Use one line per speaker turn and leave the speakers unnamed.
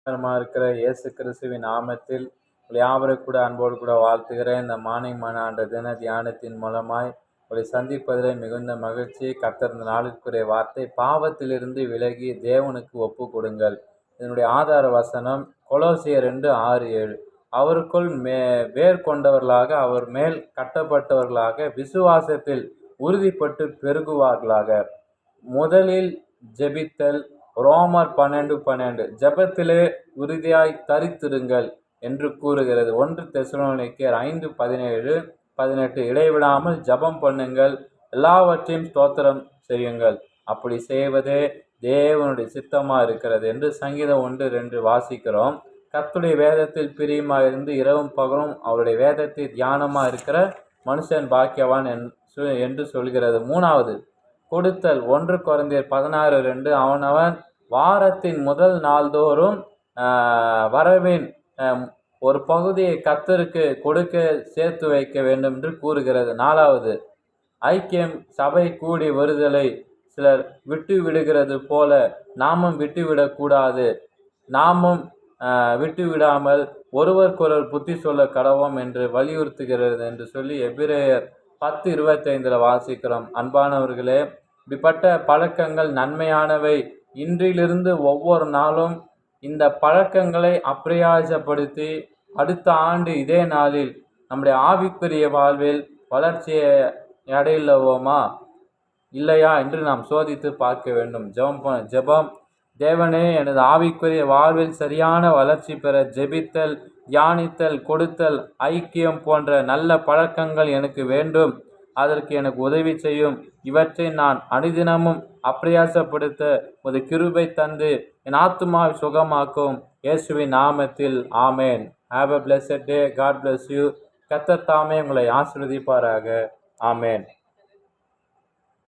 இருக்கிற இயேசு கிறிஸ்துவின் நாமத்தில் யாவரை கூட அன்போடு கூட வாழ்த்துகிறேன். இந்த மார்னிங் மன தின தியானத்தின் மூலமாய் உங்களை சந்திப்பதிலே மிகுந்த மகிழ்ச்சி. கர்த்தர் இந்த நாளுக்குரிய வார்த்தை, பாவத்திலிருந்து விலகி தேவனுக்கு ஒப்பு கொடுங்கள். இதனுடைய ஆதார வசனம் கொலோசியர் 2:6-7. அவருக்குள் வேர் கொண்டவர்களாக, அவர் மேல் கட்டப்பட்டவர்களாக, விசுவாசத்தில் உறுதிப்பட்டு பெருகுவார்களாக. முதலில் ஜெபித்தல். ரோமர் 12:12 ஜெபத்திலே உறுதியாய் தரித்திருங்கள் என்று கூறுகிறது. 1 தெசலோனிக்கேயர் 5:17-18 இடைவிடாமல் ஜெபம் பண்ணுங்கள், எல்லாவற்றையும் ஸ்தோத்திரம் செய்யுங்கள், அப்படி செய்வதே தேவனுடைய சித்தமா இருக்கிறது என்று சங்கீதம் 1:2 வாசிக்கிறோம். கர்த்தருடைய வேதத்தில் பிரியமாக இருந்து இரவும் பகலும் அவருடைய வேதத்தை தியானமா இருக்கிற மனுஷன் பாக்கியவான் என்று சொல்கிறது. மூணாவது கொடுத்தல். 1 கொரிந்தியர் 16:2 அவனவன் வாரத்தின் முதல் நாள்தோறும் வரவின் ஒரு பகுதியை கர்த்தருக்கு கொடுக்க சேர்த்து வைக்க வேண்டும் என்று கூறுகிறது. நாலாவது ஐக்கியம். சபை கூடி வருதலை சிலர் விட்டு விடுகிறது போல நாமும் விட்டுவிடக்கூடாது. நாமும் விட்டுவிடாமல் ஒருவருக்கொருவர் புத்தி சொல்ல கடவோம் என்று வலியுறுத்துகிறது என்று சொல்லி எபிரேயர் 10:25 வாசிக்கிறோம். அன்பானவர்களே, இப்படிப்பட்ட பழக்கங்கள் நன்மையானவை. இன்றிலிருந்து ஒவ்வொரு நாளும் இந்த பழக்கங்களை அப்பிரயாசப்படுத்தி அடுத்த ஆண்டு இதே நாளில் நம்முடைய ஆவிக்குரிய வாழ்வில் வளர்ச்சியை அடையலவோமா இல்லையா என்று நாம் சோதித்து பார்க்க வேண்டும். ஜெபம். தேவனே, எனது ஆவிக்குரிய வாழ்வில் சரியான வளர்ச்சி பெற ஜெபித்தல், தியானித்தல், கொடுத்தல், ஐக்கியம் போன்ற நல்ல பழக்கங்கள் எனக்கு வேண்டும். அதற்கு எனக்கு உதவி செய்யும். இவற்றை நான் அனுதினமும் அப்பிரயாசப்படுத்த ஒரு கிருபை தந்து என் ஆத்துமாவை சுகமாக்கும். இயேசுவின் நாமத்தில் ஆமேன். Have a blessed day. God bless you. கர்த்தர் தாமே உங்களை ஆசீர்வதிப்பாராக. ஆமேன்.